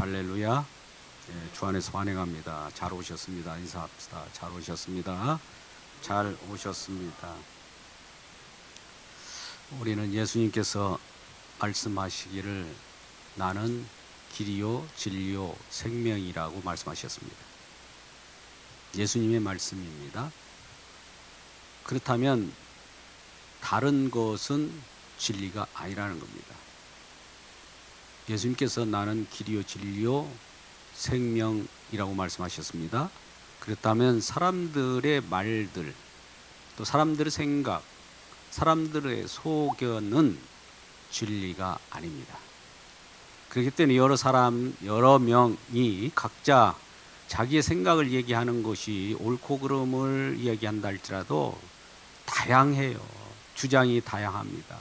할렐루야. 주 안에서 환영합니다. 잘 오셨습니다. 인사합시다. 잘 오셨습니다. 잘 오셨습니다. 우리는 예수님께서 말씀하시기를 나는 길이요 진리요 생명이라고 말씀하셨습니다. 예수님의 말씀입니다. 그렇다면 다른 것은 진리가 아니라는 겁니다. 예수님께서 나는 길이요 진리요 생명이라고 말씀하셨습니다. 그렇다면 사람들의 말들, 또 사람들의 생각, 사람들의 소견은 진리가 아닙니다. 그렇기 때문에 여러 명이 각자 자기의 생각을 얘기하는 것이 옳고 그름을 이야기한다 할지라도 다양해요. 주장이 다양합니다.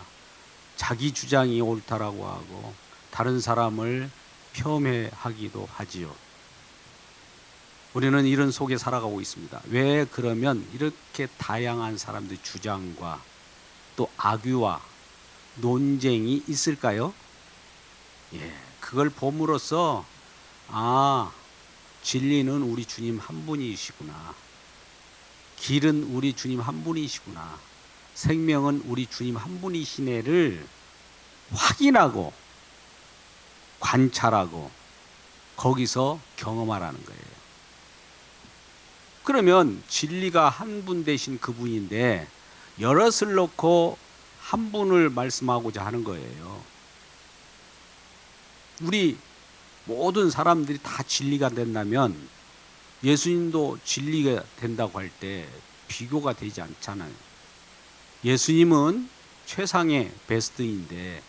자기 주장이 옳다라고 하고 다른 사람을 폄훼하기도 하지요. 우리는 이런 속에 살아가고 있습니다. 왜 그러면 이렇게 다양한 사람들의 주장과 또 악유와 논쟁이 있을까요? 그걸 봄으로써 진리는 우리 주님 한 분이시구나. 길은 우리 주님 한 분이시구나. 생명은 우리 주님 한 분이시네를 확인하고 관찰하고 거기서 경험하라는 거예요. 그러면 진리가 한 분 되신 그분인데 여럿을 놓고 한 분을 말씀하고자 하는 거예요. 우리 모든 사람들이 다 진리가 된다면 예수님도 진리가 된다고 할 때 비교가 되지 않잖아요. 예수님은 최상의 베스트인데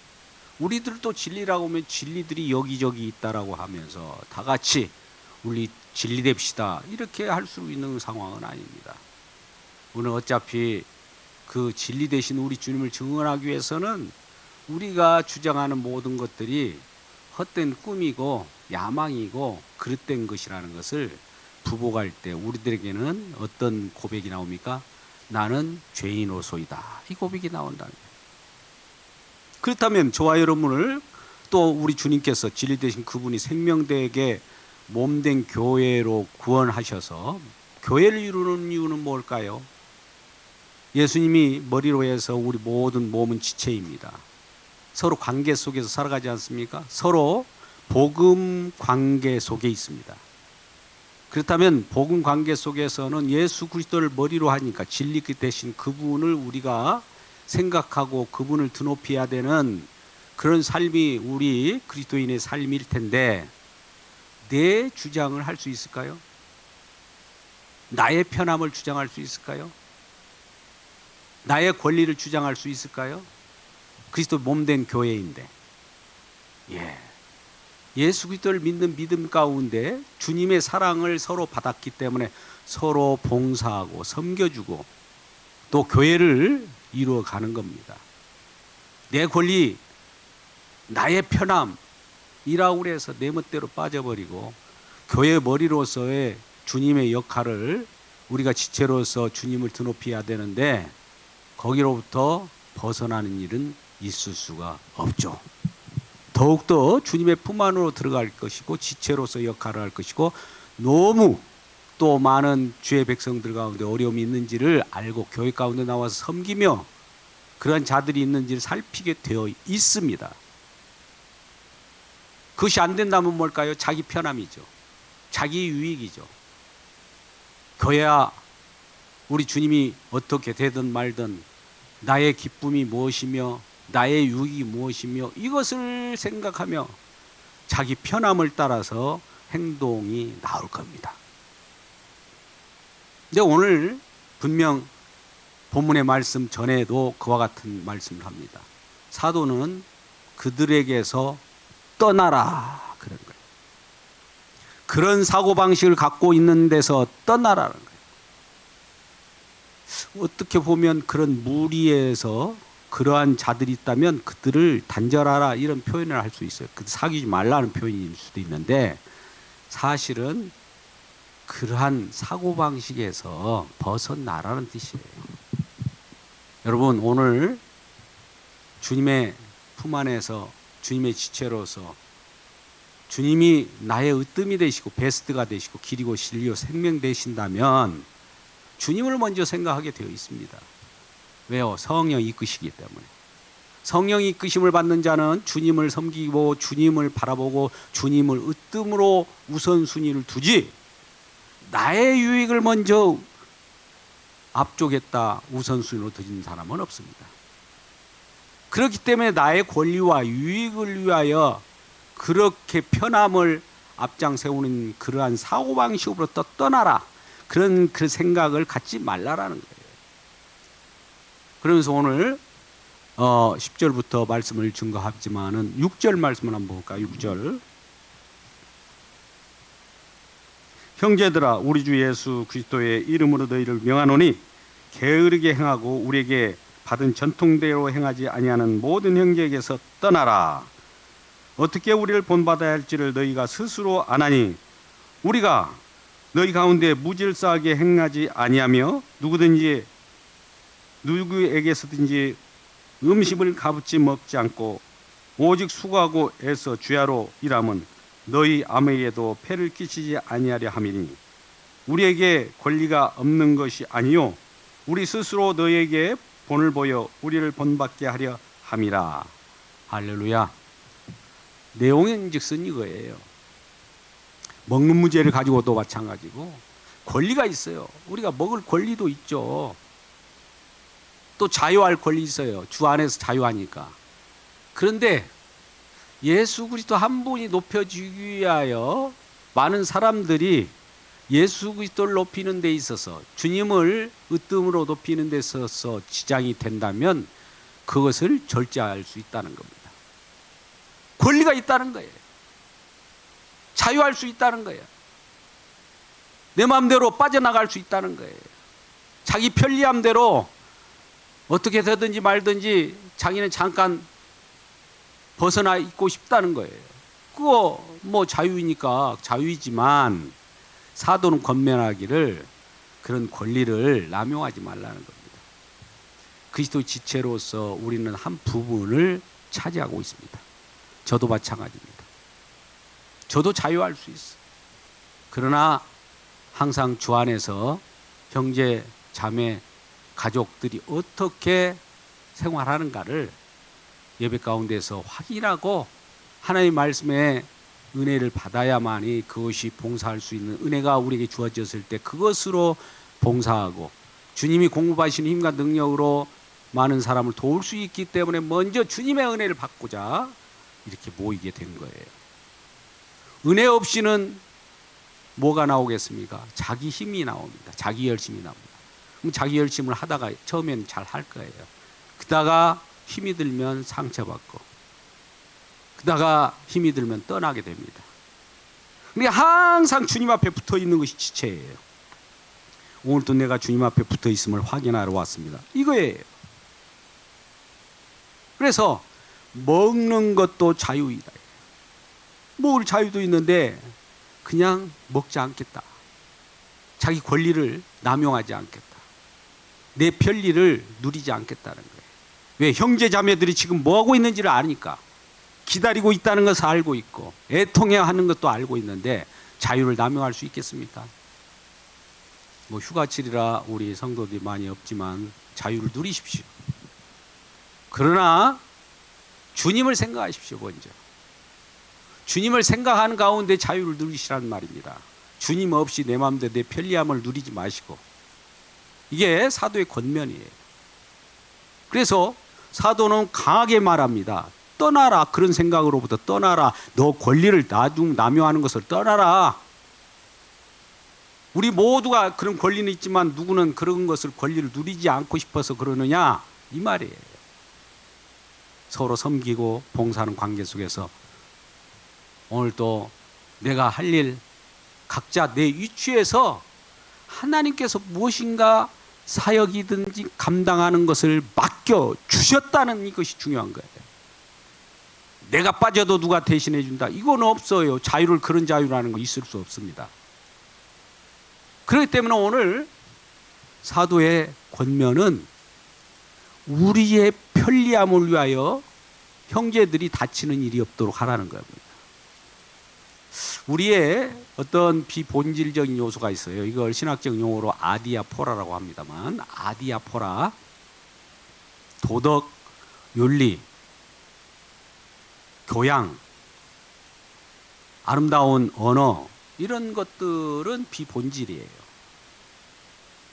우리들도 진리라고 하면 진리들이 여기저기 있다라고 하면서 다 같이 우리 진리 됩시다 이렇게 할 수 있는 상황은 아닙니다. 오늘 어차피 그 진리 되신 우리 주님을 증언하기 위해서는 우리가 주장하는 모든 것들이 헛된 꿈이고 야망이고 그릇된 것이라는 것을 부복할 때 우리들에게는 어떤 고백이 나옵니까? 나는 죄인으로소이다. 이 고백이 나온다는 거예요. 그렇다면 저와 여러분을 또 우리 주님께서 진리 되신 그분이 생명되게 몸된 교회로 구원하셔서 교회를 이루는 이유는 뭘까요? 예수님이 머리로 해서 우리 모든 몸은 지체입니다. 서로 관계 속에서 살아가지 않습니까? 서로 복음 관계 속에 있습니다. 그렇다면 복음 관계 속에서는 예수 그리스도를 머리로 하니까 진리 되신 그분을 우리가 생각하고 그분을 드높여야 되는 그런 삶이 우리 그리스도인의 삶일 텐데 내 주장을 할 수 있을까요? 나의 편함을 주장할 수 있을까요? 나의 권리를 주장할 수 있을까요? 그리스도 몸된 교회인데 예수 그리스도를 믿는 믿음 가운데 주님의 사랑을 서로 받았기 때문에 서로 봉사하고 섬겨주고 또 교회를 이루어가는 겁니다. 내 권리, 나의 편함이라고 해서 내 멋대로 빠져버리고 교회 머리로서의 주님의 역할을 우리가 지체로서 주님을 드높여야 되는데 거기로부터 벗어나는 일은 있을 수가 없죠. 더욱더 주님의 품 안으로 들어갈 것이고 지체로서 역할을 할 것이고 너무 또 많은 주의 백성들 가운데 어려움이 있는지를 알고 교회 가운데 나와서 섬기며 그런 자들이 있는지를 살피게 되어 있습니다. 그것이 안 된다면 뭘까요? 자기 편함이죠. 자기 유익이죠. 교회야 우리 주님이 어떻게 되든 말든 나의 기쁨이 무엇이며 나의 유익이 무엇이며 이것을 생각하며 자기 편함을 따라서 행동이 나올 겁니다. 근데 오늘 분명 본문의 말씀 전에도 그와 같은 말씀을 합니다. 사도는 그들에게서 떠나라 그런 거예요. 그런 사고방식을 갖고 있는 데서 떠나라는 거예요. 어떻게 보면 그런 무리에서 그러한 자들이 있다면 그들을 단절하라 이런 표현을 할 수 있어요. 사귀지 말라는 표현일 수도 있는데 사실은 그러한 사고방식에서 벗어나라는 뜻이에요. 여러분 오늘 주님의 품 안에서 주님의 지체로서 주님이 나의 으뜸이 되시고 베스트가 되시고 길이고 진리요 생명 되신다면 주님을 먼저 생각하게 되어 있습니다. 왜요? 성령이 이끄시기 때문에. 성령이 이끄심을 받는 자는 주님을 섬기고 주님을 바라보고 주님을 으뜸으로 우선순위를 두지, 나의 유익을 먼저 앞쪽에다 우선순위로 두는 사람은 없습니다. 그렇기 때문에 나의 권리와 유익을 위하여 그렇게 편함을 앞장 세우는 그러한 사고방식으로부터 떠나라, 그런 그 생각을 갖지 말라라는 거예요. 그러면서 오늘 10절부터 말씀을 증거하지만은 6절 말씀을 한번 볼까요? 6절. 형제들아, 우리 주 예수 그리스도의 이름으로 너희를 명하노니 게으르게 행하고 우리에게 받은 전통대로 행하지 아니하는 모든 형제에게서 떠나라. 어떻게 우리를 본받아야 할지를 너희가 스스로 아나니 우리가 너희 가운데 무질서하게 행하지 아니하며 누구에게서든지 음식을 값없이 먹지 않고 오직 수고하고 애써 주야로 일함은 너희 아무에게도 폐를 끼치지 아니하려 함이니 우리에게 권리가 없는 것이 아니요 우리 스스로 너희에게 본을 보여 우리를 본받게 하려 함이라. 할렐루야. 내용은즉슨 이거예요. 먹는 문제를 가지고도 마찬가지고 권리가 있어요. 우리가 먹을 권리도 있죠. 또 자유할 권리 있어요. 주 안에서 자유하니까. 그런데 예수 그리스도 한 분이 높여지기 위하여 많은 사람들이 예수 그리스도를 높이는 데 있어서 주님을 으뜸으로 높이는 데 있어서 지장이 된다면 그것을 절제할 수 있다는 겁니다. 권리가 있다는 거예요. 자유할 수 있다는 거예요. 내 마음대로 빠져나갈 수 있다는 거예요. 자기 편리함대로 어떻게 되든지 말든지 자기는 잠깐 벗어나 있고 싶다는 거예요. 그거 뭐 자유이니까 자유이지만 사도는 권면하기를 그런 권리를 남용하지 말라는 겁니다. 그리스도 지체로서 우리는 한 부분을 차지하고 있습니다. 저도 마찬가지입니다. 저도 자유할 수 있어요. 그러나 항상 주 안에서 형제, 자매, 가족들이 어떻게 생활하는가를 예배 가운데서 확인하고 하나님의 말씀에 은혜를 받아야만이 그것이 봉사할 수 있는 은혜가 우리에게 주어졌을 때 그것으로 봉사하고 주님이 공급하시는 힘과 능력으로 많은 사람을 도울 수 있기 때문에 먼저 주님의 은혜를 받고자 이렇게 모이게 된 거예요. 은혜 없이는 뭐가 나오겠습니까? 자기 힘이 나옵니다. 자기 열심이 나옵니다. 그럼 자기 열심을 하다가 처음에는 잘 할 거예요. 그러다가 힘이 들면 상처받고 그러다가 힘이 들면 떠나게 됩니다. 그러니까 항상 주님 앞에 붙어 있는 것이 지체예요. 오늘도 내가 주님 앞에 붙어 있음을 확인하러 왔습니다. 이거예요. 그래서 먹는 것도 자유이다. 먹을 자유도 있는데 그냥 먹지 않겠다. 자기 권리를 남용하지 않겠다. 내 편리를 누리지 않겠다는 거예요. 왜? 형제 자매들이 지금 뭐하고 있는지를 아니까. 기다리고 있다는 것을 알고 있고 애통해야 하는 것도 알고 있는데 자유를 남용할 수 있겠습니까? 뭐 휴가철이라 우리 성도들이 많이 없지만 자유를 누리십시오. 그러나 주님을 생각하십시오. 먼저 주님을 생각하는 가운데 자유를 누리시라는 말입니다. 주님 없이 내 마음대로 내 편리함을 누리지 마시고. 이게 사도의 권면이에요. 그래서 사도는 강하게 말합니다. 떠나라. 그런 생각으로부터 떠나라. 너 권리를 남용하는 것을 떠나라. 우리 모두가 그런 권리는 있지만 누구는 그런 것을 권리를 누리지 않고 싶어서 그러느냐 이 말이에요. 서로 섬기고 봉사하는 관계 속에서 오늘 또 내가 할 일 각자 내 위치에서 하나님께서 무엇인가 사역이든지 감당하는 것을 맡겨 주셨다는 이것이 중요한 거예요. 내가 빠져도 누가 대신해 준다. 이건 없어요. 자유를 그런 자유라는 거 있을 수 없습니다. 그렇기 때문에 오늘 사도의 권면은 우리의 편리함을 위하여 형제들이 다치는 일이 없도록 하라는 겁니다. 우리의 어떤 비본질적인 요소가 있어요. 이걸 신학적 용어로 아디아포라라고 합니다만, 아디아포라, 도덕, 윤리, 교양, 아름다운 언어, 이런 것들은 비본질이에요.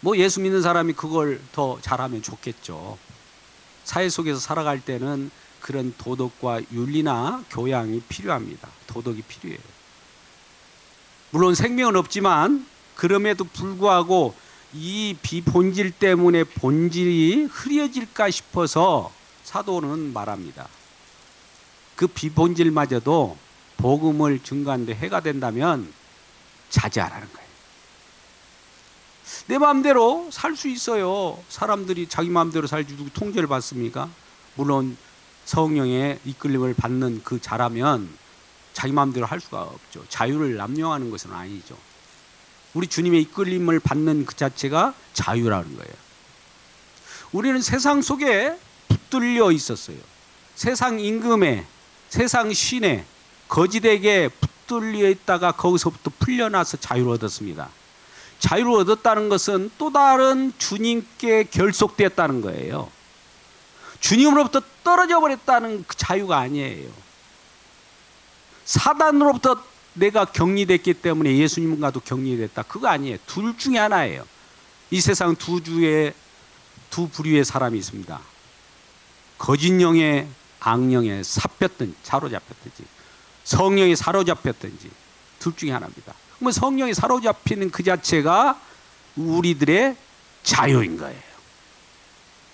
뭐 예수 믿는 사람이 그걸 더 잘하면 좋겠죠. 사회 속에서 살아갈 때는 그런 도덕과 윤리나 교양이 필요합니다. 도덕이 필요해요. 물론 생명은 없지만 그럼에도 불구하고 이 비본질 때문에 본질이 흐려질까 싶어서 사도는 말합니다. 그 비본질마저도 복음을 증거하는데 해가 된다면 자제하라는 거예요. 내 마음대로 살 수 있어요. 사람들이 자기 마음대로 살지 누구 통제를 받습니까? 물론 성령의 이끌림을 받는 그 자라면 자기 마음대로 할 수가 없죠. 자유를 남용하는 것은 아니죠. 우리 주님의 이끌림을 받는 그 자체가 자유라는 거예요. 우리는 세상 속에 붙들려 있었어요. 세상 임금에, 세상 신에, 거짓에게 붙들려 있다가 거기서부터 풀려나서 자유를 얻었습니다. 자유를 얻었다는 것은 또 다른 주님께 결속되었다는 거예요. 주님으로부터 떨어져 버렸다는 그 자유가 아니에요. 사단으로부터 내가 격리됐기 때문에 예수님과도 격리됐다. 그거 아니에요. 둘 중에 하나예요. 이 세상 두 부류의 사람이 있습니다. 거짓 영의 악령에 사로잡혔든지 성령에 사로잡혔든지 둘 중에 하나입니다. 그러면 성령이 사로잡히는 그 자체가 우리들의 자유인 거예요.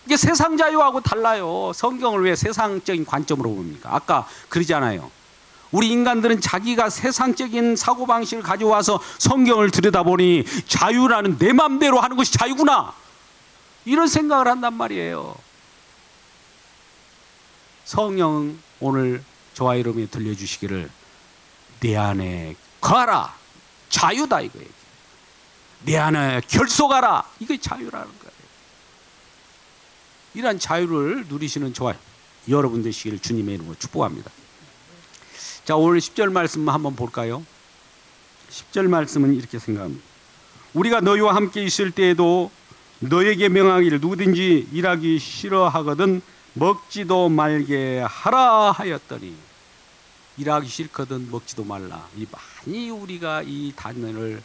이게 세상 자유하고 달라요. 성경을 왜 세상적인 관점으로 봅니까? 아까 그러잖아요. 우리 인간들은 자기가 세상적인 사고방식을 가져와서 성경을 들여다보니 자유라는 내 맘대로 하는 것이 자유구나, 이런 생각을 한단 말이에요. 성령 오늘 저와 여러분이 들려주시기를 내 안에 거하라, 자유다 이거예요. 내 안에 결속하라, 이게 자유라는 거예요. 이러한 자유를 누리시는 저와 여러분 되시기를 주님의 이름으로 축복합니다. 자, 오늘 10절 말씀 한번 볼까요? 10절 말씀은 이렇게 생각합니다. 우리가 너희와 함께 있을 때에도 너에게 명하기를 누구든지 일하기 싫어하거든 먹지도 말게 하라 하였더니, 일하기 싫거든 먹지도 말라. 많이 우리가 이 단어를,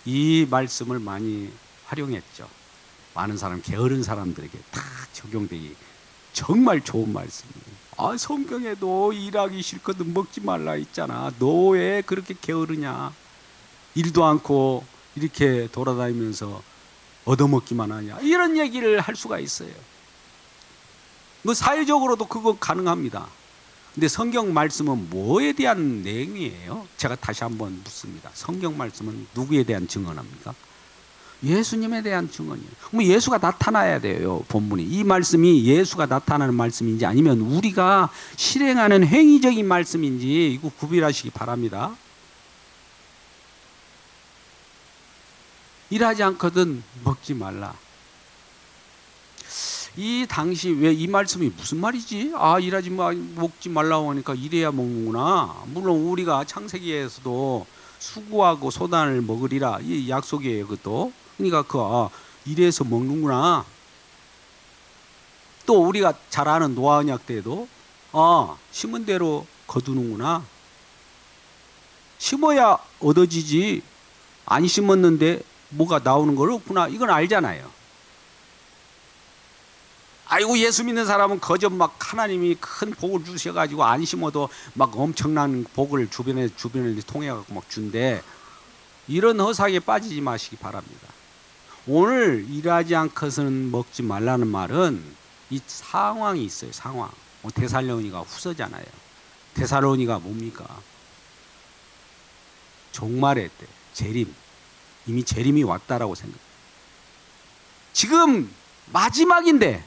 이 말씀을 많이 활용했죠. 많은 사람, 게으른 사람들에게 다 적용되기 정말 좋은 말씀이에요. 성경에도 일하기 싫거든 먹지 말라 있잖아. 너 왜 그렇게 게으르냐? 일도 않고 이렇게 돌아다니면서 얻어먹기만 하냐? 이런 얘기를 할 수가 있어요. 뭐 사회적으로도 그거 가능합니다. 근데 성경 말씀은 뭐에 대한 내용이에요? 제가 다시 한번 묻습니다. 성경 말씀은 누구에 대한 증언합니까? 예수님에 대한 증언이에요. 그럼 예수가 나타나야 돼요. 본문이 이 말씀이 예수가 나타나는 말씀인지 아니면 우리가 실행하는 행위적인 말씀인지 이거 구별하시기 바랍니다. 일하지 않거든 먹지 말라. 이 당시 왜 이 말씀이 무슨 말이지? 일하지 먹지 말라고 하니까 일해야 먹는구나. 물론 우리가 창세기에서도 수고하고 소단을 먹으리라, 이 약속이에요. 그것도. 그러니까 일해서 먹는구나. 또 우리가 잘 아는 노아 언약 때도 심은 대로 거두는구나. 심어야 얻어지지, 안 심었는데 뭐가 나오는 걸 없구나, 이건 알잖아요. 아이고 예수 믿는 사람은 거저 막 하나님이 큰 복을 주셔가지고 안 심어도 막 엄청난 복을 주변에 통해갖고 막 준대. 이런 허상에 빠지지 마시기 바랍니다. 오늘 일하지 않고서는 먹지 말라는 말은 이 상황이 있어요. 상황. 데살로니가 후서잖아요. 데살로니가 뭡니까? 종말의 때, 재림. 이미 재림이 왔다라고 생각해요. 지금 마지막인데,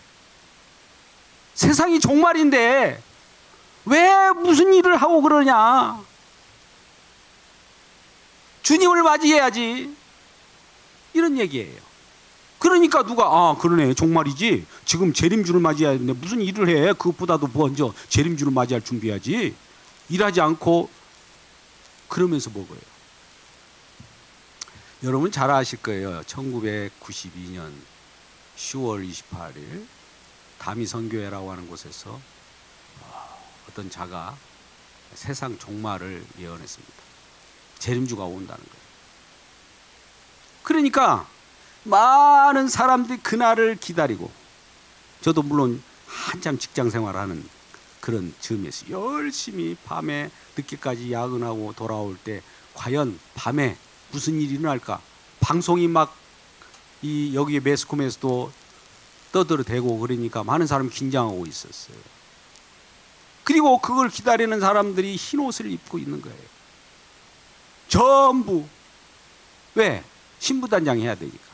세상이 종말인데 왜 무슨 일을 하고 그러냐? 주님을 맞이해야지, 이런 얘기예요. 그러니까 누가 그러네, 종말이지, 지금 재림주를 맞이해야 되는데 무슨 일을 해? 그것보다도 먼저 재림주를 맞이할 준비해야지. 일하지 않고 그러면서 먹어요. 여러분 잘 아실 거예요. 1992년 10월 28일 다미 선교회라고 하는 곳에서 어떤 자가 세상 종말을 예언했습니다. 재림주가 온다는 거예요. 그러니까 많은 사람들이 그날을 기다리고, 저도 물론 한참 직장 생활하는 그런 즈음에서 열심히 밤에 늦게까지 야근하고 돌아올 때 과연 밤에 무슨 일이 일어날까? 방송이 막 여기 매스컴에서도 떠들어대고 그러니까 많은 사람이 긴장하고 있었어요. 그리고 그걸 기다리는 사람들이 흰 옷을 입고 있는 거예요. 전부. 왜? 신부단장 해야 되니까.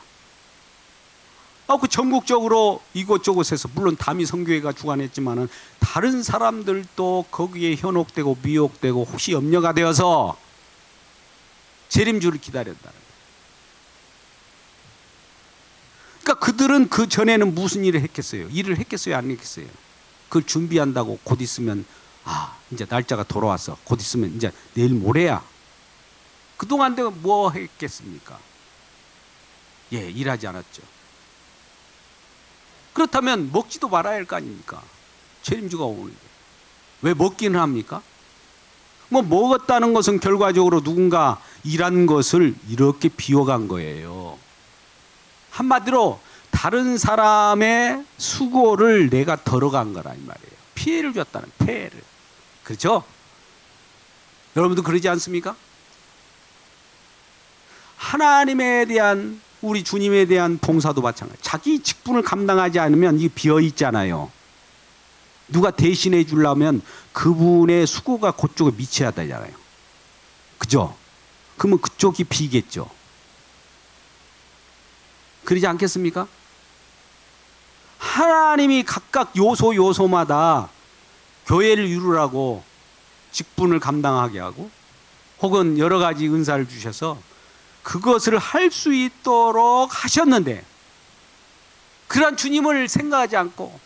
그 전국적으로 이곳저곳에서 물론 다미 선교회가 주관했지만은 다른 사람들도 거기에 현혹되고 미혹되고 혹시 염려가 되어서 재림주를 기다렸다는 거예요. 그러니까 그들은 그 전에는 무슨 일을 했겠어요? 일을 했겠어요? 안 했겠어요? 그걸 준비한다고 곧 있으면 이제 날짜가 돌아왔어. 곧 있으면 이제 내일 모레야. 그동안 내가 뭐 했겠습니까? 일하지 않았죠. 그렇다면 먹지도 말아야 할 거 아닙니까? 재림주가 오는데. 왜 먹기는 합니까? 먹었다는 것은 결과적으로 누군가 일한 것을 이렇게 비워간 거예요. 한마디로 다른 사람의 수고를 내가 덜어간 거라 이 말이에요. 피해를 줬다는, 폐해를. 그렇죠? 여러분도 그러지 않습니까? 하나님에 대한, 우리 주님에 대한 봉사도 마찬가지. 자기 직분을 감당하지 않으면 이게 비어 있잖아요. 누가 대신해 주려면 그분의 수고가 그쪽에 미쳐야 되잖아요. 그죠? 그러면 그쪽이 비겠죠. 그러지 않겠습니까? 하나님이 각각 요소마다 교회를 이루라고 직분을 감당하게 하고 혹은 여러 가지 은사를 주셔서 그것을 할 수 있도록 하셨는데, 그런 주님을 생각하지 않고,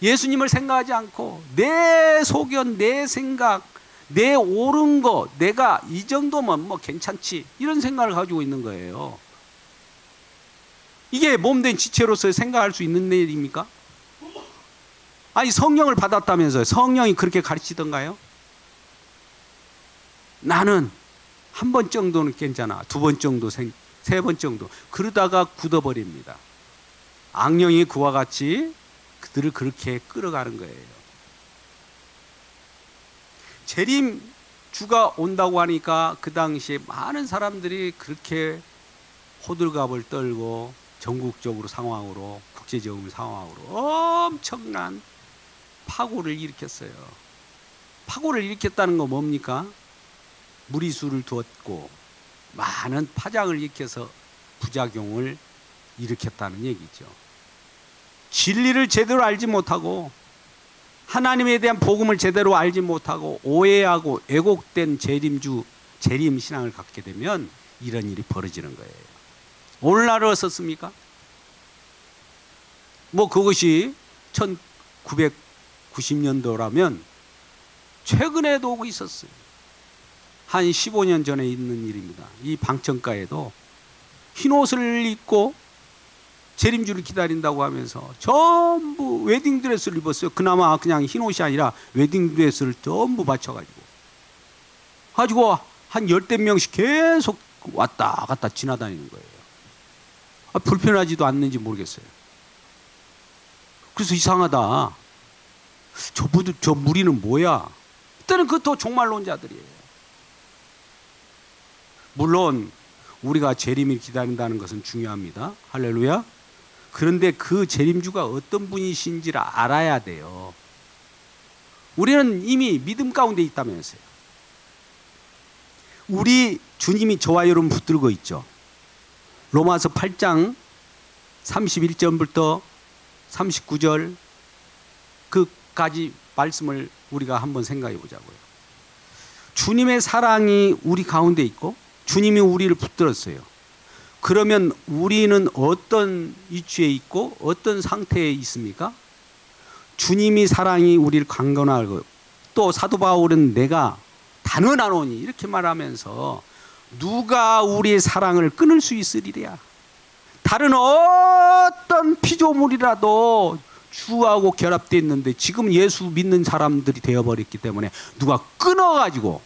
예수님을 생각하지 않고 내 소견, 내 생각, 내 옳은 거, 내가 이 정도면 괜찮지, 이런 생각을 가지고 있는 거예요. 이게 몸된 지체로서 생각할 수 있는 일입니까? 아니, 성령을 받았다면서요. 성령이 그렇게 가르치던가요? 나는 한 번 정도는 괜찮아. 두 번 정도, 세 번 정도. 그러다가 굳어버립니다. 악령이 그와 같이 그들을 그렇게 끌어가는 거예요. 재림주가 온다고 하니까 그 당시에 많은 사람들이 그렇게 호들갑을 떨고 전국적으로 상황으로, 국제적인 상황으로 엄청난 파고를 일으켰어요. 파고를 일으켰다는 건 뭡니까? 무리수를 두었고 많은 파장을 일으켜서 부작용을 일으켰다는 얘기죠. 진리를 제대로 알지 못하고 하나님에 대한 복음을 제대로 알지 못하고 오해하고 왜곡된 재림 신앙을 갖게 되면 이런 일이 벌어지는 거예요. 오늘날 어떻습니까? 그것이 1990년도라면 최근에도 오고 있었어요. 한 15년 전에 있는 일입니다. 이 방청가에도 흰 옷을 입고 재림주를 기다린다고 하면서 전부 웨딩드레스를 입었어요. 그나마 그냥 흰 옷이 아니라 웨딩드레스를 전부 받쳐가지고 한 10대 명씩 계속 왔다 갔다 지나다니는 거예요. 불편하지도 않는지 모르겠어요. 그래서 이상하다. 저 무리는 뭐야? 그때는 그것도 종말론자들이에요. 물론 우리가 재림을 기다린다는 것은 중요합니다. 할렐루야. 그런데 그 재림주가 어떤 분이신지를 알아야 돼요. 우리는 이미 믿음 가운데 있다면서요. 우리 주님이 저와 여러분 붙들고 있죠. 로마서 8장 31절부터 39절 그까지 말씀을 우리가 한번 생각해 보자고요. 주님의 사랑이 우리 가운데 있고 주님이 우리를 붙들었어요. 그러면 우리는 어떤 위치에 있고 어떤 상태에 있습니까? 주님이 사랑이 우리를 강건하고 또 사도 바울은 내가 단언하노니 이렇게 말하면서 누가 우리의 사랑을 끊을 수 있으리랴. 다른 어떤 피조물이라도 주하고 결합되어 있는데 지금 예수 믿는 사람들이 되어버렸기 때문에 누가 끊어가지고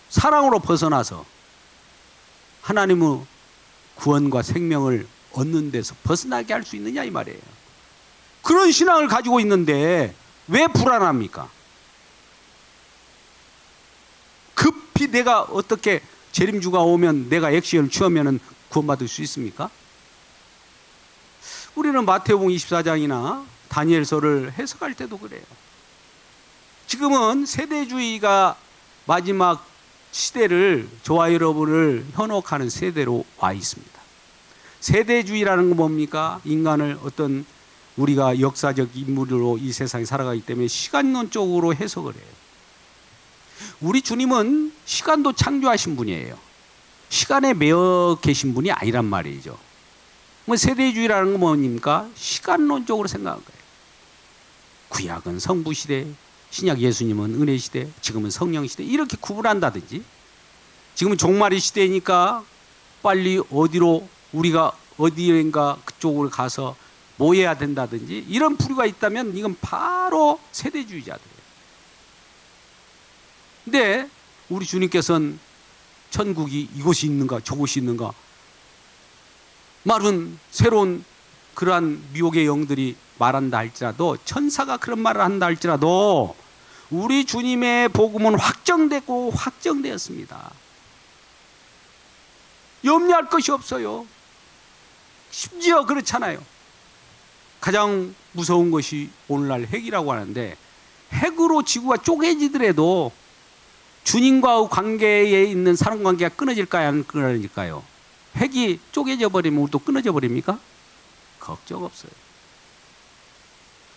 사랑으로 벗어나서 하나님의 구원과 생명을 얻는 데서 벗어나게 할 수 있느냐 이 말이에요. 그런 신앙을 가지고 있는데 왜 불안합니까? 급히 내가 어떻게 재림주가 오면 내가 액션을 취하면 구원받을 수 있습니까? 우리는 마태복음 24장이나 다니엘서를 해석할 때도 그래요. 지금은 세대주의가 마지막 시대를, 저와 여러분을 현혹하는 세대로 와 있습니다. 세대주의라는 건 뭡니까? 인간을 어떤 우리가 역사적 인물로 이 세상에 살아가기 때문에 시간론적으로 해석을 해요. 우리 주님은 시간도 창조하신 분이에요. 시간에 매여 계신 분이 아니란 말이죠. 세대주의라는 건 뭡니까? 시간론적으로 생각한 거예요. 구약은 성부시대, 신약 예수님은 은혜시대, 지금은 성령시대 이렇게 구분한다든지, 지금은 종말의 시대니까 빨리 어디로 우리가 어디인가 그쪽으로 가서 모여야 된다든지 이런 부류가 있다면 이건 바로 세대주의자들이에요. 근데 우리 주님께서는 천국이 이곳이 있는가 저곳이 있는가 말은 새로운 그러한 미혹의 영들이 말한다 할지라도, 천사가 그런 말을 한다 할지라도 우리 주님의 복음은 확정되고 확정되었습니다. 염려할 것이 없어요. 심지어 그렇잖아요. 가장 무서운 것이 오늘날 핵이라고 하는데, 핵으로 지구가 쪼개지더라도 주님과의 관계에 있는 사랑관계가 끊어질까요? 안 끊어질까요? 핵이 쪼개져 버리면 우리도 끊어져 버립니까? 걱정 없어요.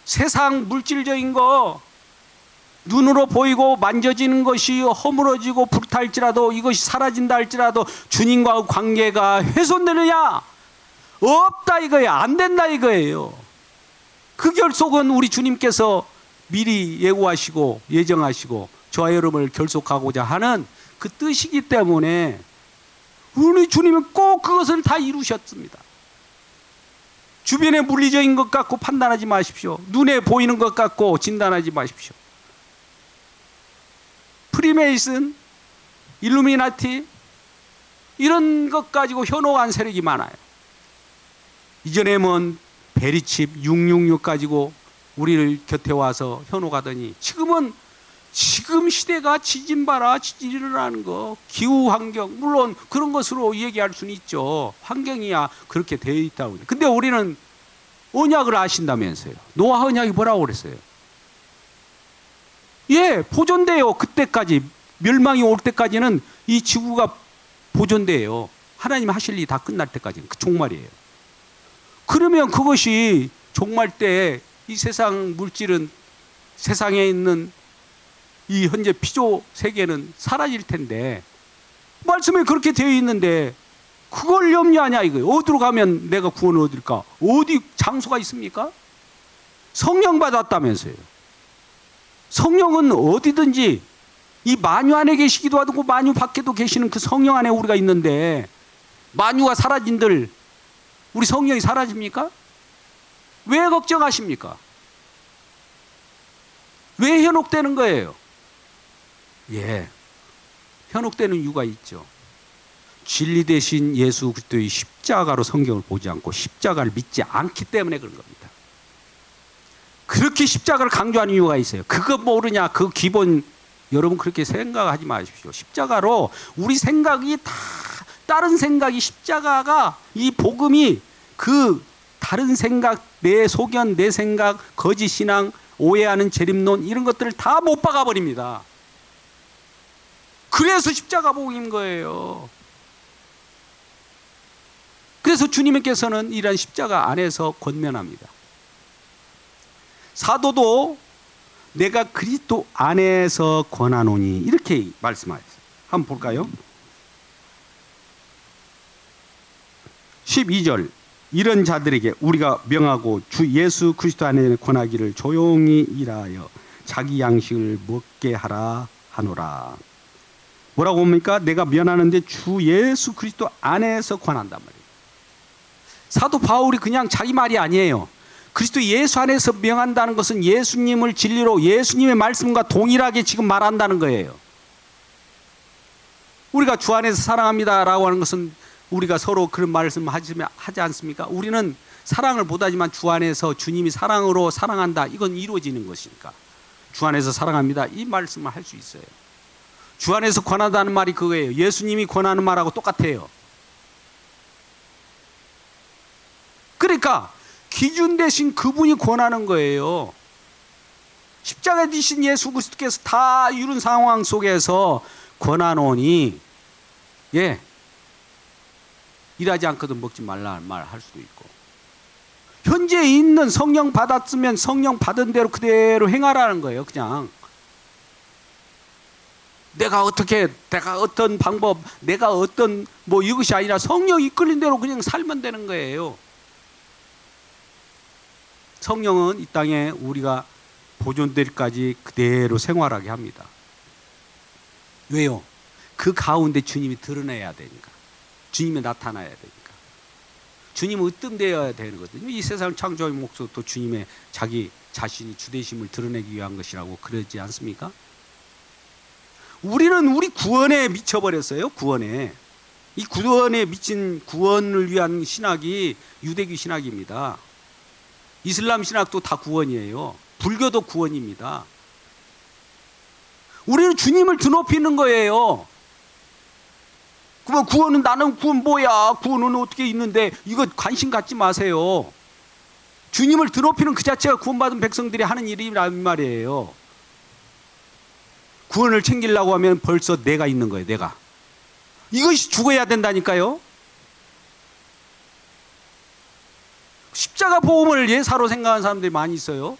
세상 물질적인 거 눈으로 보이고 만져지는 것이 허물어지고 불탈지라도, 이것이 사라진다 할지라도 주님과의 관계가 훼손되느냐? 없다 이거예요. 안 된다 이거예요. 그 결속은 우리 주님께서 미리 예고하시고 예정하시고 저와 여러분을 결속하고자 하는 그 뜻이기 때문에 우리 주님은 꼭 그것을 다 이루셨습니다. 주변의 물리적인 것 갖고 판단하지 마십시오. 눈에 보이는 것 갖고 진단하지 마십시오. 프리메이슨, 일루미나티 이런 것 가지고 현혹한 세력이 많아요. 이전에 뭔 베리칩 666 가지고 우리를 곁에 와서 현혹하더니 지금 시대가 지진 봐라, 지진이 일어나는 거, 기후 환경, 물론 그런 것으로 얘기할 수는 있죠. 환경이야 그렇게 되어 있다고. 근데 우리는 언약을 아신다면서요. 노아 언약이 뭐라고 그랬어요? 예, 보존돼요. 그때까지, 멸망이 올 때까지는 이 지구가 보존돼요. 하나님 하실 일이 다 끝날 때까지는. 그 종말이에요. 그러면 그것이 종말 때 이 세상 물질은, 세상에 있는 이 현재 피조 세계는 사라질 텐데, 말씀에 그렇게 되어 있는데 그걸 염려하냐 이거예요. 어디로 가면 내가 구원을 얻을까? 어디 장소가 있습니까? 성령 받았다면서요. 성령은 어디든지, 이 만유 안에 계시기도 하고 만유 밖에도 계시는 그 성령 안에 우리가 있는데, 만유가 사라진들 우리 성령이 사라집니까? 왜 걱정하십니까? 왜 현혹되는 거예요? 예, 현혹되는 이유가 있죠. 진리 대신 예수 그리스도의 십자가로 성경을 보지 않고 십자가를 믿지 않기 때문에 그런 겁니다. 그렇게 십자가를 강조하는 이유가 있어요. 그거 모르냐? 그 기본, 여러분 그렇게 생각하지 마십시오. 십자가로 우리 생각이 다, 다른 생각이, 십자가가, 이 복음이 그 다른 생각, 내 소견, 내 생각, 거짓 신앙, 오해하는 재림론 이런 것들을 다 못 박아 버립니다. 그래서 십자가 복음인 거예요. 그래서 주님께서는 이러한 십자가 안에서 권면합니다. 사도도 내가 그리스도 안에서 권하노니 이렇게 말씀하셨어요. 한번 볼까요? 12절, 이런 자들에게 우리가 명하고 주 예수 그리스도 안에 권하기를 조용히 일하여 자기 양식을 먹게 하라 하노라. 뭐라고 봅니까? 내가 면하는데 주 예수 그리스도 안에서 권한단 말이에요. 사도 바울이 그냥 자기 말이 아니에요. 그리스도 예수 안에서 명한다는 것은 예수님을 진리로 예수님의 말씀과 동일하게 지금 말한다는 거예요. 우리가 주 안에서 사랑합니다라고 하는 것은 우리가 서로 그런 말씀 하지 않습니까? 우리는 사랑을 못하지만 주 안에서 주님이 사랑으로 사랑한다. 이건 이루어지는 것이니까. 주 안에서 사랑합니다. 이 말씀을 할 수 있어요. 주 안에서 권하다는 말이 그거예요. 예수님이 권하는 말하고 똑같아요. 그러니까 기준 대신 그분이 권하는 거예요. 십자가에 지신 예수 그리스도께서 다 이룬 상황 속에서 권하노니 일하지 않거든 먹지 말라는 말 할 수도 있고, 현재 있는 성령 받았으면 성령 받은 대로 그대로 행하라는 거예요. 그냥 내가 어떤 방법, 내가 어떤 이것이 아니라 성령 이끌린 대로 그냥 살면 되는 거예요. 성령은 이 땅에 우리가 보존될까지 그대로 생활하게 합니다. 왜요? 그 가운데 주님이 드러내야 되니까. 주님이 나타나야 되니까. 주님은 으뜸되어야 되거든요. 이 세상을 창조한 목적도 주님의 자기 자신이 주되심을 드러내기 위한 것이라고 그러지 않습니까? 우리는 우리 구원에 미쳐버렸어요. 구원에. 이 구원에 미친 구원을 위한 신학이 유대교 신학입니다. 이슬람 신학도 다 구원이에요. 불교도 구원입니다. 우리는 주님을 드높이는 거예요. 그러면 구원은, 나는 구원 뭐야? 구원은 어떻게 있는데? 이거 관심 갖지 마세요. 주님을 드높이는 그 자체가 구원받은 백성들이 하는 일이란 말이에요. 구원을 챙기려고 하면 벌써 내가 있는 거예요. 내가. 이것이 죽어야 된다니까요. 십자가 복음을 예사로 생각하는 사람들이 많이 있어요.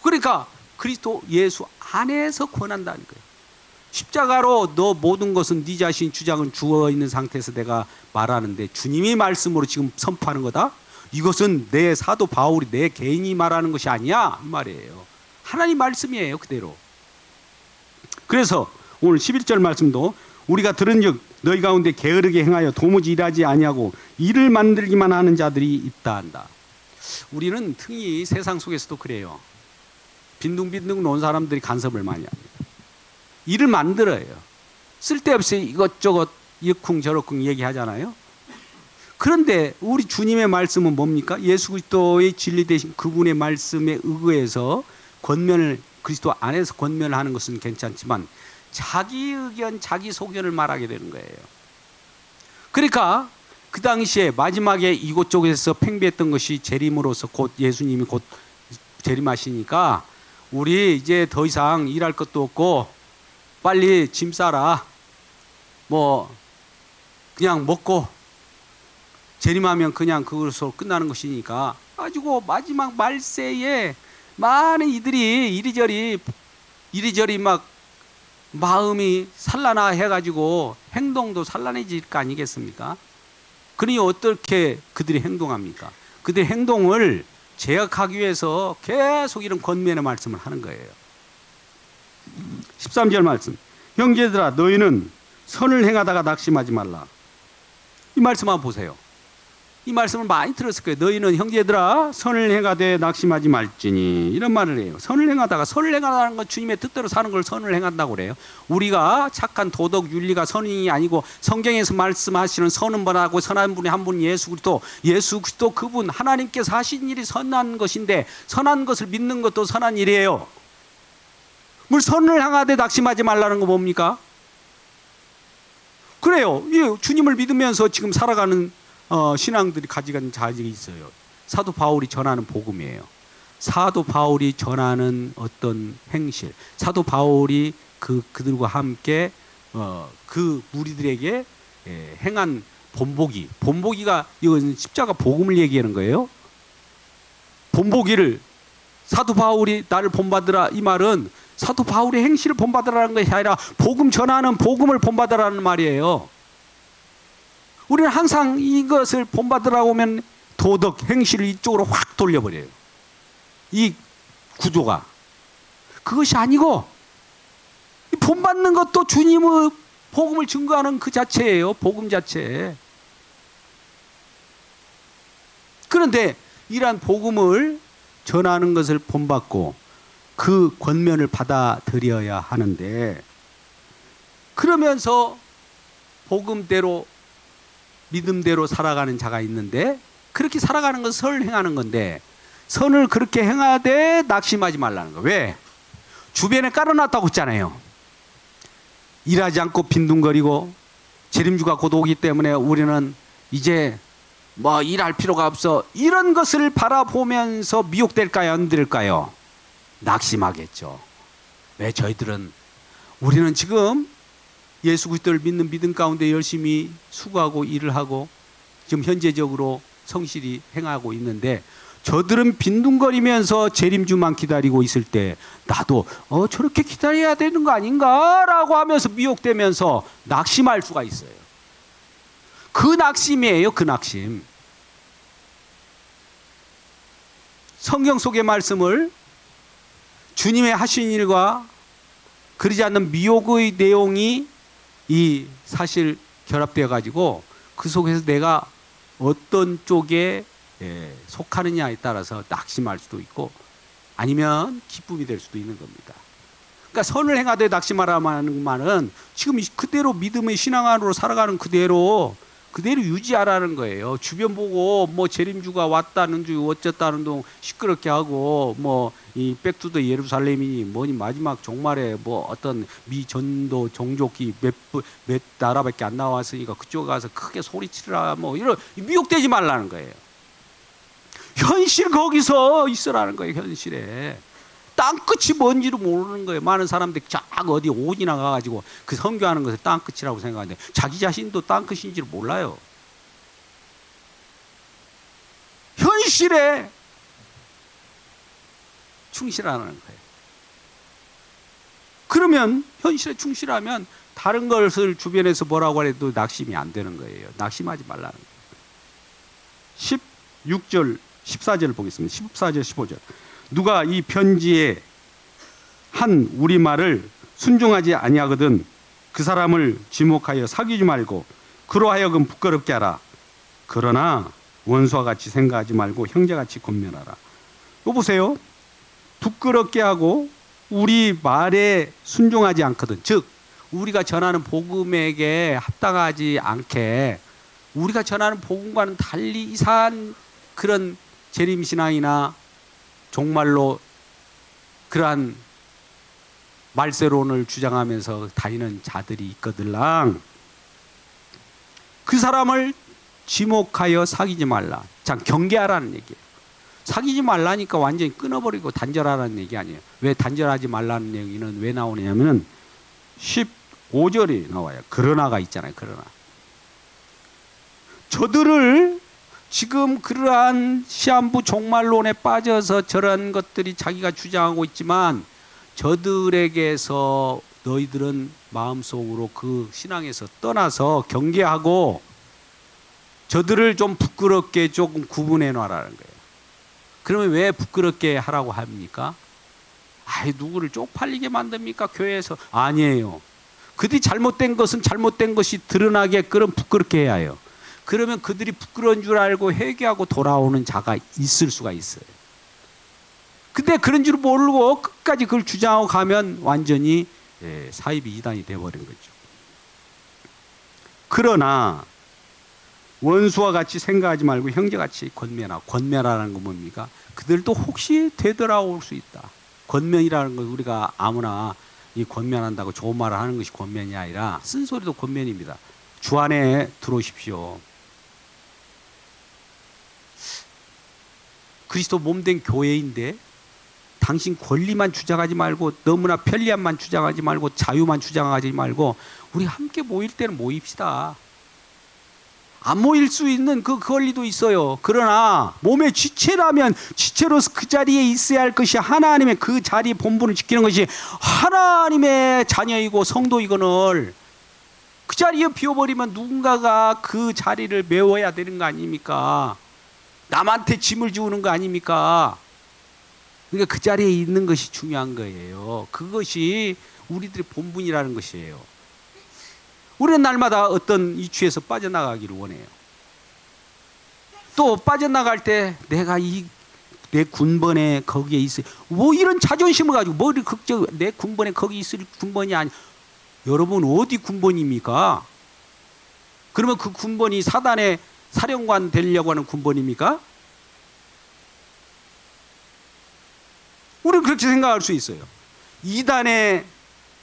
그러니까 그리스도 예수 안에서 권한다는 거예요. 십자가로 너 모든 것은 네 자신 주장은 주어 있는 상태에서 내가 말하는데 주님이 말씀으로 지금 선포하는 거다. 이것은 내 사도 바울이 내 개인이 말하는 것이 아니야, 이 말이에요. 하나님 말씀이에요, 그대로. 그래서 오늘 11절 말씀도 우리가 들은즉 너희 가운데 게으르게 행하여 도무지 일하지 아니하고 일을 만들기만 하는 자들이 있다 한다. 우리는 특히 세상 속에서도 그래요. 빈둥빈둥 놓은 사람들이 간섭을 많이 합니다. 일을 만들어요. 쓸데없이 이것저것 이쿵저쿵 얘기하잖아요. 그런데 우리 주님의 말씀은 뭡니까? 예수 그리스도의 진리 되신 그분의 말씀에 의거해서 권면을, 그리스도 안에서 권면을 하는 것은 괜찮지만 자기 의견, 자기 소견을 말하게 되는 거예요. 그러니까 그 당시에 마지막에 이곳저곳에서 팽배했던 것이 재림으로서 곧 예수님이 곧 재림하시니까 우리 이제 더 이상 일할 것도 없고 빨리 짐 싸라. 그냥 먹고 재림하면 그냥 그것으로 끝나는 것이니까 가지고 마지막 말세에 많은 이들이 이리저리 막 마음이 산란하 해가지고 행동도 산란해질 거 아니겠습니까? 그러니 어떻게 그들이 행동합니까? 그들의 행동을 제약하기 위해서 계속 이런 권면의 말씀을 하는 거예요. 13절 말씀. 형제들아 너희는 선을 행하다가 낙심하지 말라. 이 말씀 한번 보세요. 이 말씀을 많이 들었을 거예요. 너희는 형제들아 선을 행하되 낙심하지 말지니, 이런 말을 해요. 선을 행하다는 건 주님의 뜻대로 사는 걸 선을 행한다고 그래요. 우리가 착한 도덕 윤리가 선이 아니고 성경에서 말씀하시는 선은 뭐라고, 선한 분이 한 분 예수 그리스도 그분 하나님께서 하신 일이 선한 것인데 선한 것을 믿는 것도 선한 일이에요. 뭘 선을 행하되 낙심하지 말라는 거 뭡니까? 그래요. 주님을 믿으면서 지금 살아가는 신앙들이 가지고 자질이 있어요. 사도 바울이 전하는 복음이에요. 사도 바울이 전하는 어떤 행실, 사도 바울이 그들과 함께 그 무리들에게 행한 본보기가 이건 십자가 복음을 얘기하는 거예요. 본보기를 사도 바울이 나를 본받으라, 이 말은 사도 바울의 행실을 본받으라는 것이 아니라 복음 전하는 복음을 본받으라는 말이에요. 우리는 항상 이것을 본받으라고 하면 도덕, 행실을 이쪽으로 확 돌려버려요. 이 구조가. 그것이 아니고 돈 받는 것도 주님의 복음을 증거하는 그 자체예요. 복음 자체. 그런데 이러한 복음을 전하는 것을 본받고 그 권면을 받아들여야 하는데, 그러면서 복음대로 믿음대로 살아가는 자가 있는데, 그렇게 살아가는 것은 선을 행하는 건데, 선을 그렇게 행하되 낙심하지 말라는 거. 왜? 주변에 깔아놨다고 했잖아요. 일하지 않고 빈둥거리고 재림주가 곧 오기 때문에 우리는 이제 뭐 일할 필요가 없어, 이런 것을 바라보면서 미혹될까요? 안 될까요? 낙심하겠죠. 왜? 우리는 지금 예수 그리스도를 믿는 믿음 가운데 열심히 수고하고 일을 하고 지금 현재적으로 성실히 행하고 있는데, 저들은 빈둥거리면서 재림주만 기다리고 있을 때 나도 저렇게 기다려야 되는 거 아닌가라고 하면서 미혹되면서 낙심할 수가 있어요. 그 낙심이에요. 그 낙심. 성경 속의 말씀을 주님의 하신 일과 그러지 않는 미혹의 내용이 이 사실 결합되어 가지고 그 속에서 내가 어떤 쪽에 속하느냐에 따라서 낙심할 수도 있고 아니면 기쁨이 될 수도 있는 겁니다. 그러니까 선을 행하되 낙심하라는 말은 지금 그대로 믿음의 신앙 안으로 살아가는 그대로 유지하라는 거예요. 주변 보고 뭐 재림주가 왔다는 주 어쨌다는 동 시끄럽게 하고 뭐 이 백투더 예루살렘이니 뭐니 마지막 종말에 뭐 어떤 미 전도 종족이 몇 나라밖에 안 나왔으니까 그쪽 가서 크게 소리치라 뭐 이런 미혹되지 말라는 거예요. 현실 거기서 있으라는 거예요. 현실에. 땅끝이 뭔지도 모르는 거예요. 많은 사람들이 쫙 어디 오지나 가가지고 그 선교하는 것을 땅끝이라고 생각하는데 자기 자신도 땅끝인지를 몰라요. 현실에 충실하는 거예요. 그러면 현실에 충실하면 다른 것을 주변에서 뭐라고 해도 낙심이 안 되는 거예요. 낙심하지 말라는 거예요. 16절 14절 보겠습니다. 14절 15절. 누가 이 편지에 한 우리말을 순종하지 아니하거든 그 사람을 지목하여 사귀지 말고 그로 하여금 부끄럽게 하라. 그러나 원수와 같이 생각하지 말고 형제같이 권면하라. 또 보세요. 부끄럽게 하고 우리 말에 순종하지 않거든. 즉 우리가 전하는 복음에게 합당하지 않게 우리가 전하는 복음과는 달리 이상한 그런 재림신앙이나 정말로 그러한 말세론을 주장하면서 다니는 자들이 있거들랑 그 사람을 지목하여 사귀지 말라. 참 경계하라는 얘기예요. 사귀지 말라니까 완전히 끊어버리고 단절하라는 얘기 아니에요. 왜 단절하지 말라는 얘기는 왜 나오냐면 15절이 나와요. 그러나가 있잖아요. 그러나 저들을 지금 그러한 시한부 종말론에 빠져서 저런 것들이 자기가 주장하고 있지만 저들에게서 너희들은 마음속으로 그 신앙에서 떠나서 경계하고 저들을 좀 부끄럽게 조금 구분해 놔라는 거예요. 그러면 왜 부끄럽게 하라고 합니까? 아이 누구를 쪽팔리게 만듭니까? 교회에서. 아니에요. 그들이 잘못된 것은 잘못된 것이 드러나게끔 부끄럽게 해야 해요. 그러면 그들이 부끄러운 줄 알고 회개하고 돌아오는 자가 있을 수가 있어요. 근데 그런 줄 모르고 끝까지 그걸 주장하고 가면 완전히 사이비 이단이 되어버린 거죠. 그러나 원수와 같이 생각하지 말고 형제같이 권면하라. 권면하라는 건 뭡니까? 그들도 혹시 되돌아올 수 있다. 권면이라는 건 우리가 아무나 이 권면한다고 좋은 말을 하는 것이 권면이 아니라 쓴소리도 권면입니다. 주 안에 들어오십시오. 그리스도 몸된 교회인데 당신 권리만 주장하지 말고 너무나 편리함만 주장하지 말고 자유만 주장하지 말고 우리 함께 모일 때는 모입시다. 안 모일 수 있는 그 권리도 있어요. 그러나 몸의 지체라면 지체로서 그 자리에 있어야 할 것이 하나님의 그 자리 본분을 지키는 것이 하나님의 자녀이고 성도이거늘 그 자리에 비워버리면 누군가가 그 자리를 메워야 되는 거 아닙니까? 남한테 짐을 지우는 거 아닙니까? 그러니까 그 자리에 있는 것이 중요한 거예요. 그것이 우리들의 본분이라는 것이에요. 우리는 날마다 어떤 이치에서 빠져나가기를 원해요. 또 빠져나갈 때 내가 내 군번에 거기에 있어요. 뭐 이런 자존심을 가지고 머리 걱정, 내 군번에 거기 있을 군번이 아니. 여러분 어디 군번입니까? 그러면 그 군번이 사단의 사령관 되려고 하는 군번입니까? 우리는 그렇게 생각할 수 있어요. 이단의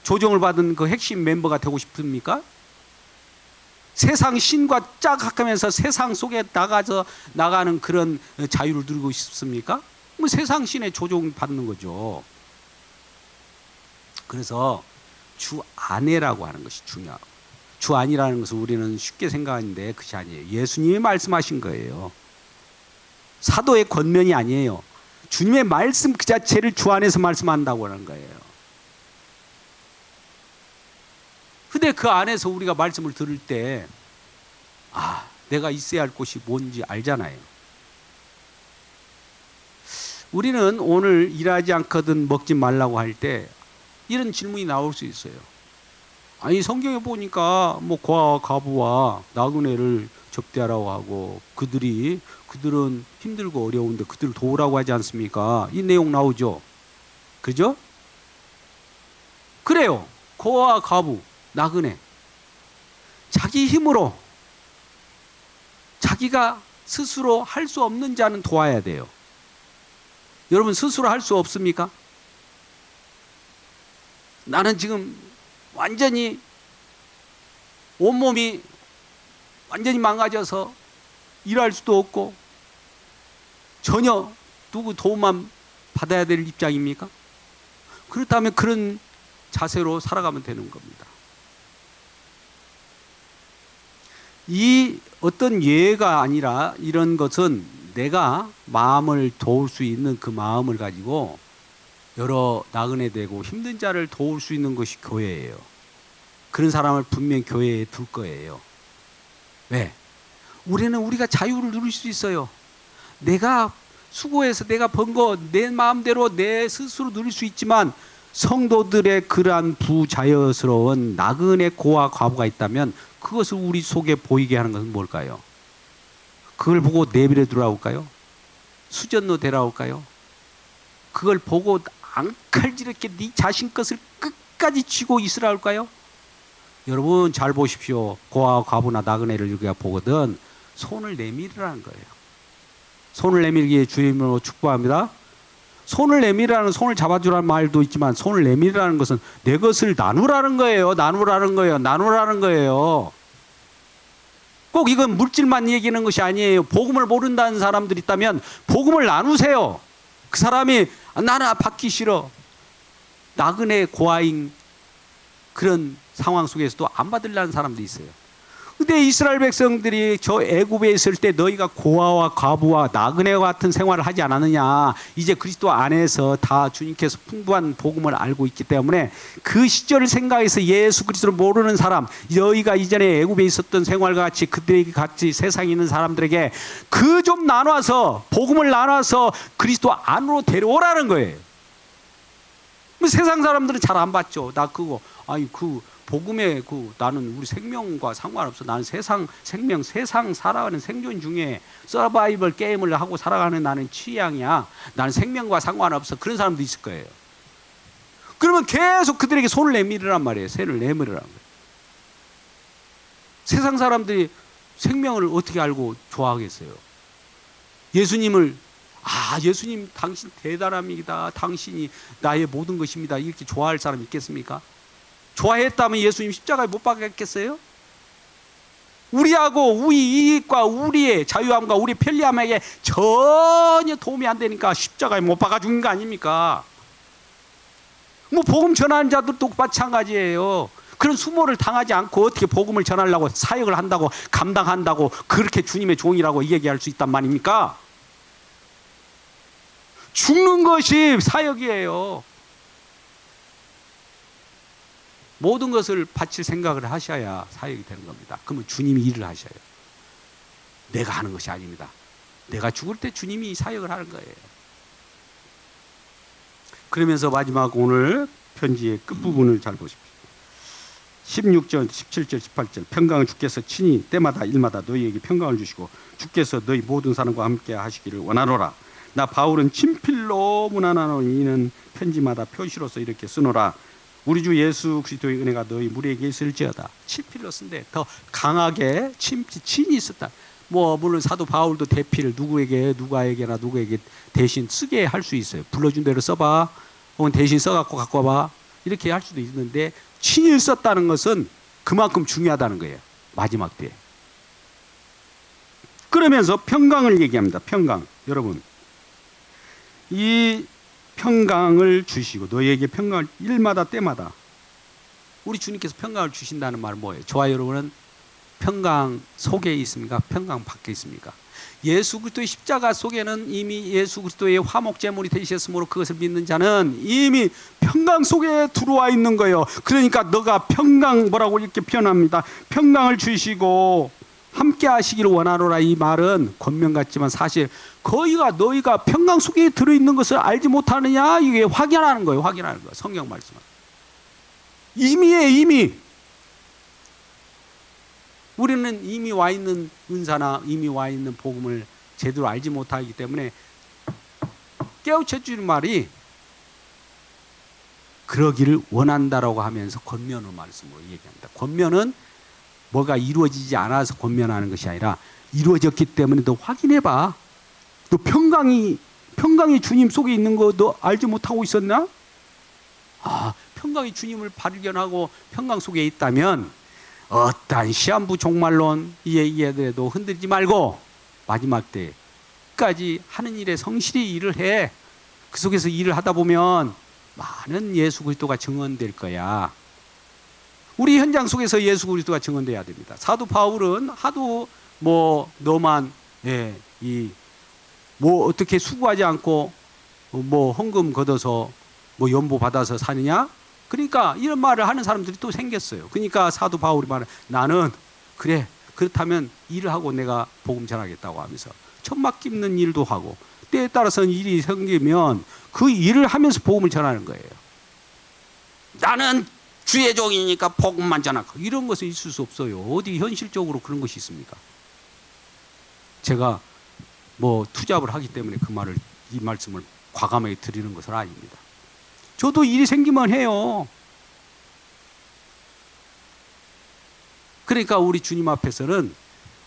조종을 받은 그 핵심 멤버가 되고 싶습니까? 세상 신과 짝하면서 세상 속에 나가는 그런 자유를 누리고 싶습니까? 뭐 세상 신의 조종 받는 거죠. 그래서 주 안에라고 하는 것이 중요하고, 주 안이라는 것을 우리는 쉽게 생각하는데 그것이 아니에요. 예수님이 말씀하신 거예요. 사도의 권면이 아니에요. 주님의 말씀 그 자체를 주 안에서 말씀한다고 하는 거예요. 근데 그 안에서 우리가 말씀을 들을 때, 내가 있어야 할 곳이 뭔지 알잖아요. 우리는 오늘 일하지 않거든 먹지 말라고 할 때 이런 질문이 나올 수 있어요. 아니, 성경에 보니까 뭐 고아와 과부와 나그네를 접대하라고 하고 그들은 힘들고 어려운데 그들을 도우라고 하지 않습니까? 이 내용 나오죠. 그죠? 그래요. 고아와 과부, 나그네. 자기 힘으로 자기가 스스로 할 수 없는 자는 도와야 돼요. 여러분 스스로 할 수 없습니까? 나는 지금 완전히 온몸이 완전히 망가져서 일할 수도 없고 전혀 누구 도움만 받아야 될 입장입니까? 그렇다면 그런 자세로 살아가면 되는 겁니다. 이 어떤 예가 아니라 이런 것은 내가 마음을 도울 수 있는 그 마음을 가지고 여러 나그네 되고 힘든 자를 도울 수 있는 것이 교회예요. 그런 사람을 분명히 교회에 둘 거예요. 왜? 우리는 우리가 자유를 누릴 수 있어요. 내가 수고해서 내가 번 거 내 마음대로 내 스스로 누릴 수 있지만 성도들의 그러한 부자연스러운 나그네 고아 과부가 있다면 그것을 우리 속에 보이게 하는 것은 뭘까요? 그걸 보고 내버려 두라고 할까요? 수전로 되라고 할까요? 그걸 보고 앙칼지럽게 네 자신 것을 끝까지 쥐고 있으라 할까요? 여러분 잘 보십시오. 고아 과부나 나그네를 우리가 보거든 손을 내밀으라는 거예요. 손을 내밀기에 주님으로 축복합니다. 손을 내밀으라는, 손을 잡아주라는 말도 있지만 손을 내밀으라는 것은 내 것을 나누라는 거예요. 나누라는 거예요. 나누라는 거예요. 꼭 이건 물질만 얘기하는 것이 아니에요. 복음을 모른다는 사람들이 있다면 복음을 나누세요. 그 사람이 나는 받기 싫어, 나그네 고아인 그런 상황 속에서도 안 받으려는 사람도 있어요. 근데 이스라엘 백성들이 저 애굽에 있을 때 너희가 고아와 과부와 나그네와 같은 생활을 하지 않았느냐. 이제 그리스도 안에서 다 주님께서 풍부한 복음을 알고 있기 때문에 그 시절을 생각해서 예수 그리스도를 모르는 사람, 너희가 이전에 애굽에 있었던 생활과 같이 그들에게 같이 세상에 있는 사람들에게 그 좀 나눠서 복음을 나눠서 그리스도 안으로 데려오라는 거예요. 세상 사람들은 잘 안 받죠. 나 그거 복음에 나는 우리 생명과 상관없어. 나는 세상 살아가는 생존 중에 서바이벌 게임을 하고 살아가는 나는 취향이야. 나는 생명과 상관없어. 그런 사람도 있을 거예요. 그러면 계속 그들에게 손을 내밀으란 말이에요. 손을 내밀으란 거예요. 세상 사람들이 생명을 어떻게 알고 좋아하겠어요? 예수님을 예수님 당신 대단합니다. 당신이 나의 모든 것입니다. 이렇게 좋아할 사람 있겠습니까? 좋아했다면 예수님 십자가에 못 박았겠어요? 우리하고 우리 이익과 우리의 자유함과 우리 편리함에게 전혀 도움이 안 되니까 십자가에 못 박아 죽인 거 아닙니까? 뭐 복음 전하는 자들도 마찬가지예요. 그런 수모를 당하지 않고 어떻게 복음을 전하려고 사역을 한다고 감당한다고 그렇게 주님의 종이라고 얘기할 수 있단 말입니까? 죽는 것이 사역이에요. 모든 것을 바칠 생각을 하셔야 사역이 되는 겁니다. 그러면 주님이 일을 하셔요. 내가 하는 것이 아닙니다. 내가 죽을 때 주님이 사역을 하는 거예요. 그러면서 마지막 오늘 편지의 끝부분을 잘 보십시오. 16절, 17절, 18절. 평강을 주께서 친히 때마다 일마다 너희에게 평강을 주시고 주께서 너희 모든 사람과 함께 하시기를 원하노라. 나 바울은 친필로 문안하노니 이는 편지마다 표시로서 이렇게 쓰노라. 우리 주 예수 그리스도의 은혜가 너희 무리에게 있을지어다. 친필로 쓴데 더 강하게 친히 썼다. 뭐 물론 사도 바울도 대필을 누구에게나 누구에게 대신 쓰게 할 수 있어요. 불러준 대로 써봐. 혹은 대신 써갖고 갖고 와봐. 이렇게 할 수도 있는데 친히 썼다는 것은 그만큼 중요하다는 거예요. 마지막 때에. 그러면서 평강을 얘기합니다. 평강. 여러분, 이 평강을 주시고 너희에게 평강을 일마다 때마다. 우리 주님께서 평강을 주신다는 말은 뭐예요? 저와 여러분은 평강 속에 있습니까? 평강 밖에 있습니까? 예수 그리스도의 십자가 속에는 이미 예수 그리스도의 화목 제물이 되셨으므로 그것을 믿는 자는 이미 평강 속에 들어와 있는 거예요. 그러니까 너가 평강, 뭐라고 이렇게 표현합니다. 평강을 주시고 함께 하시기를 원하노라. 이 말은 권면 같지만 사실 너희가 평강 속에 들어있는 것을 알지 못하느냐, 이게 확인하는 거예요. 확인하는 거예요. 성경 말씀은 이미에 이미. 우리는 이미 와 있는 은사나 이미 와 있는 복음을 제대로 알지 못하기 때문에 깨우쳐 주는 말이 그러기를 원한다라고 하면서 권면의 말씀으로 얘기합니다. 권면은 뭐가 이루어지지 않아서 권면하는 것이 아니라 이루어졌기 때문에 너 확인해봐. 너 평강이 주님 속에 있는 거 너 알지 못하고 있었나? 평강이 주님을 발견하고 평강 속에 있다면 어떠한 시한부 종말론 얘기해도 흔들리지 말고 마지막 때까지 하는 일에 성실히 일을 해. 그 속에서 일을 하다 보면 많은 예수 그리스도가 증언될 거야. 우리 현장 속에서 예수 그리스도가 증언돼야 됩니다. 사도 바울은 하도 너만 어떻게 수고하지 않고 헌금 걷어서 연보 받아서 사느냐? 그러니까 이런 말을 하는 사람들이 또 생겼어요. 그러니까 사도 바울이 말은 나는 그래, 그렇다면 일을 하고 내가 복음 전하겠다고 하면서 천막 깁는 일도 하고 때에 따라서는 일이 생기면 그 일을 하면서 복음을 전하는 거예요. 나는 주의 종이니까 복음만 전하고 이런 것은 있을 수 없어요. 어디 현실적으로 그런 것이 있습니까? 제가 투잡을 하기 때문에 이 말씀을 과감하게 드리는 것은 아닙니다. 저도 일이 생기면 해요. 그러니까 우리 주님 앞에서는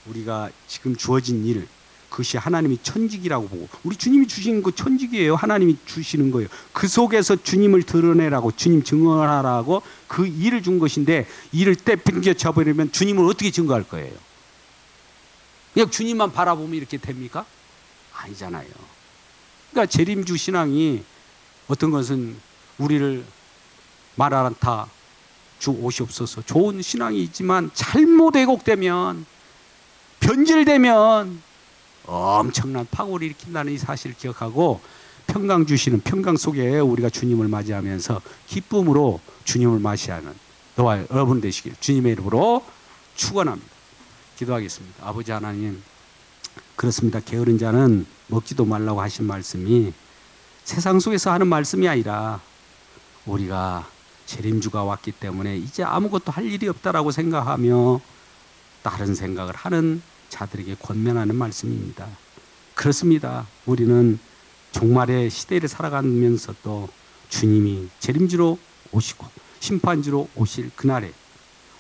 우리가 지금 주어진 일, 그것이 하나님이 천직이라고 보고, 우리 주님이 주신 거 천직이에요. 하나님이 주시는 거예요. 그 속에서 주님을 드러내라고, 주님 증언하라고 그 일을 준 것인데, 일을 떼팽겨쳐버리면 주님을 어떻게 증거할 거예요? 그냥 주님만 바라보면 이렇게 됩니까? 아니잖아요. 그러니까 재림주 신앙이 어떤 것은 우리를 마라나타 주 오시옵소서 좋은 신앙이 있지만 잘못 왜곡되면, 변질되면 엄청난 파국을 일으킨다는 이 사실을 기억하고 평강 주시는 평강 속에 우리가 주님을 맞이하면서 기쁨으로 주님을 맞이하는 너와 여러분 되시길 주님의 이름으로 축원합니다. 기도하겠습니다. 아버지 하나님, 그렇습니다. 게으른 자는 먹지도 말라고 하신 말씀이 세상 속에서 하는 말씀이 아니라 우리가 재림주가 왔기 때문에 이제 아무것도 할 일이 없다라고 생각하며 다른 생각을 하는 자들에게 권면하는 말씀입니다. 그렇습니다. 우리는 종말의 시대를 살아가면서도 주님이 재림주로 오시고 심판주로 오실 그날에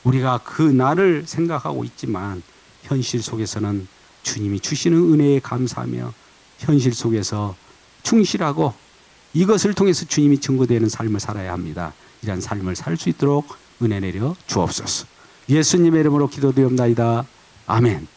우리가 그 날을 생각하고 있지만 현실 속에서는 주님이 주시는 은혜에 감사하며 현실 속에서 충실하고 이것을 통해서 주님이 증거되는 삶을 살아야 합니다. 이런 삶을 살 수 있도록 은혜 내려 주옵소서. 예수님의 이름으로 기도드리옵나이다. 아멘.